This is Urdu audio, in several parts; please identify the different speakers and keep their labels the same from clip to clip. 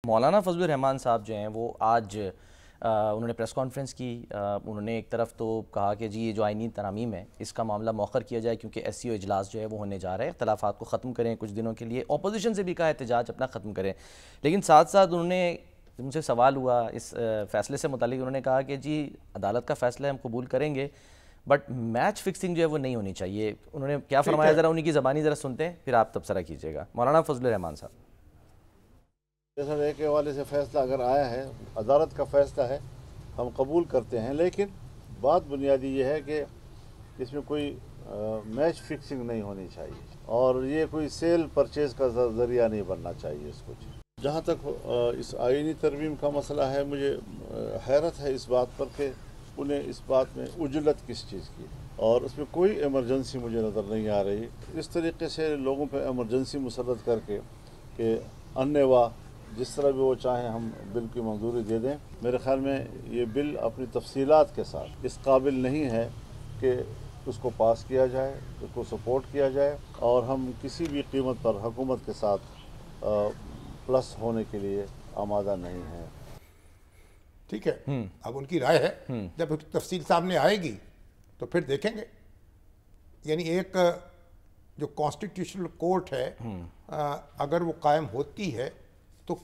Speaker 1: مولانا فضل الرحمان صاحب جو ہیں وہ آج انہوں نے پریس کانفرنس کی. انہوں نے ایک طرف تو کہا کہ جی یہ جو آئینی ترامیم ہے اس کا معاملہ مؤخر کیا جائے کیونکہ ایس سی او اجلاس جو ہے وہ ہونے جا رہا ہے, اختلافات کو ختم کریں کچھ دنوں کے لیے. اپوزیشن سے بھی کہا احتجاج اپنا ختم کریں, لیکن ساتھ ساتھ انہوں نے ان سے سوال ہوا اس فیصلے سے متعلق. انہوں نے کہا کہ جی عدالت کا فیصلہ ہم قبول کریں گے بٹ میچ فکسنگ جو ہے وہ نہیں ہونی چاہیے. انہوں نے کیا فرمایا ذرا انہی کی زبانی ذرا سنتے ہیں پھر آپ تبصرہ کیجیے گا. مولانا فضل الرحمان صاحب
Speaker 2: جیسا ایک حوالے سے فیصلہ اگر آیا ہے, عدالت کا فیصلہ ہے, ہم قبول کرتے ہیں, لیکن بات بنیادی یہ ہے کہ اس میں کوئی میچ فکسنگ نہیں ہونی چاہیے اور یہ کوئی سیل پرچیز کا ذریعہ نہیں بننا چاہیے اس کو. جہاں تک اس آئینی ترمیم کا مسئلہ ہے, مجھے حیرت ہے اس بات پر کہ انہیں اس بات میں عجلت کس چیز کی, اور اس میں کوئی ایمرجنسی مجھے نظر نہیں آ رہی. اس طریقے سے لوگوں پہ ایمرجنسی مسلط کر کے کہ انوا جس طرح بھی وہ چاہیں ہم بل کی منظوری دے دیں, میرے خیال میں یہ بل اپنی تفصیلات کے ساتھ اس قابل نہیں ہے کہ اس کو پاس کیا جائے, اس کو سپورٹ کیا جائے, اور ہم کسی بھی قیمت پر حکومت کے ساتھ پلس ہونے کے لیے آمادہ نہیں ہیں.
Speaker 3: ٹھیک ہے, اب ان کی رائے ہے, جب تفصیل سامنے آئے گی تو پھر دیکھیں گے. یعنی ایک جو کانسٹیٹیوشنل کورٹ ہے اگر وہ قائم ہوتی ہے تو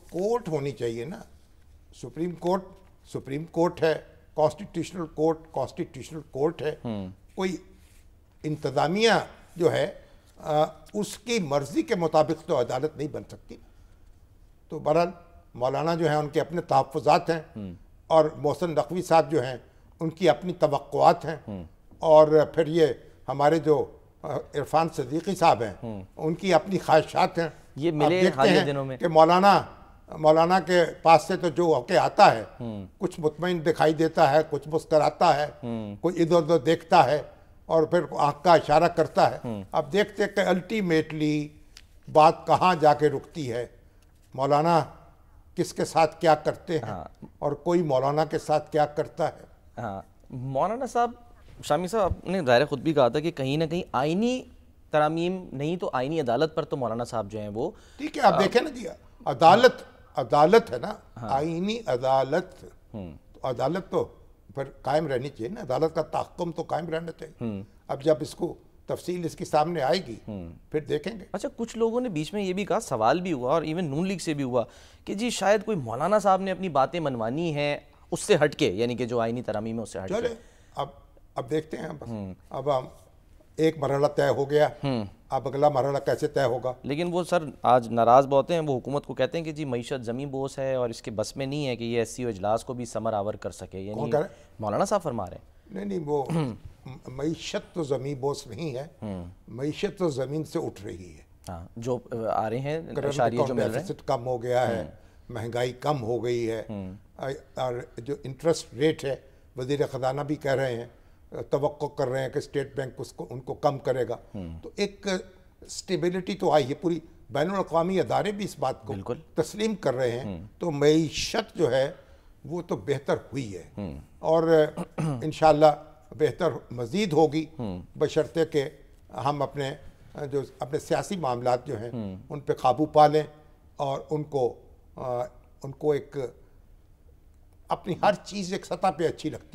Speaker 3: کورٹ ہونی چاہیے نا. سپریم کورٹ ہے, کانسٹیٹیوشنل کورٹ ہے. کوئی انتظامیہ جو ہے اس کی مرضی کے مطابق تو عدالت نہیں بن سکتی. تو بہرحال مولانا جو ہیں ان کے اپنے تحفظات ہیں اور محسن نقوی صاحب جو ہیں ان کی اپنی توقعات ہیں, اور پھر یہ ہمارے جو عرفان صدیقی صاحب ہیں ان کی اپنی خواہشات ہیں.
Speaker 1: یہ ملے حالیہ دنوں میں
Speaker 3: کہ مولانا کے پاس سے تو جو کے آتا ہے کچھ مطمئن دکھائی دیتا ہے, کچھ مسکراتا ہے, کوئی ادھر ادھر دیکھتا ہے اور پھر آنکھ کا اشارہ کرتا ہے. اب دیکھتے ہیں کہ الٹیمیٹلی بات کہاں جا کے رکتی ہے, مولانا کس کے ساتھ کیا کرتے ہیں اور کوئی مولانا کے ساتھ کیا کرتا ہے.
Speaker 1: ہاں, مولانا صاحب, شامی صاحب, آپ نے ظاہر خود بھی کہا تھا کہ کہیں نہ کہیں آئینی ترامیم نہیں تو آئینی عدالت پر تو مولانا صاحب جو ہیں وہ
Speaker 3: ٹھیک ہے. آپ دیکھیں نا جی, عدالت ہے نا, آئینی عدالت, عدالت تو پھر قائم رہنی چاہیے نا, عدالت کا تحکم تو قائم رہنا چاہیے. اب جب اس کو تفصیل اس کی سامنے آئے گی پھر دیکھیں گے.
Speaker 1: اچھا, کچھ لوگوں نے بیچ میں یہ بھی کہا, سوال بھی ہوا اور ایون نون لیگ سے بھی ہوا کہ جی شاید کوئی مولانا صاحب نے اپنی باتیں منوانی ہیں اس سے ہٹ کے, یعنی کہ جو آئینی ترامیم ہے اس سے ہٹ کے.
Speaker 3: اب دیکھتے ہیں. اب ہم ایک مرحلہ طے ہو گیا, اب اگلا مرحلہ کیسے طے ہوگا.
Speaker 1: لیکن وہ سر آج ناراض بہت ہیں, وہ حکومت کو کہتے ہیں کہ جی معیشت زمیں بوس ہے اور اس کے بس میں نہیں ہے کہ یہ ایس سی او اجلاس کو بھی ثمر آور کر سکے. یعنی مولانا صاحب فرما رہے ہیں
Speaker 3: نہیں وہ معیشت تو زمیں بوس نہیں ہے, معیشت تو زمین سے اٹھ رہی ہے.
Speaker 1: ہاں, جو آ رہے ہیں اشاریہ جو مل رہے ہیں,
Speaker 3: کم ہو گیا ہے, مہنگائی کم ہو گئی ہے, اور جو انٹرسٹ ریٹ ہے وزیر خزانہ بھی کہہ رہے ہیں, توقع کر رہے ہیں کہ اسٹیٹ بینک ان کو کم کرے گا. تو ایک سٹیبلٹی تو آئی ہے, پوری بین الاقوامی ادارے بھی اس بات کو تسلیم کر رہے ہیں. تو معیشت جو ہے وہ تو بہتر ہوئی ہے اور انشاءاللہ بہتر مزید ہوگی, بشرطے کہ ہم اپنے سیاسی معاملات جو ہیں ان پہ قابو پا لیں اور ان کو ایک اپنی ہر چیز ایک سطح پہ اچھی لگتی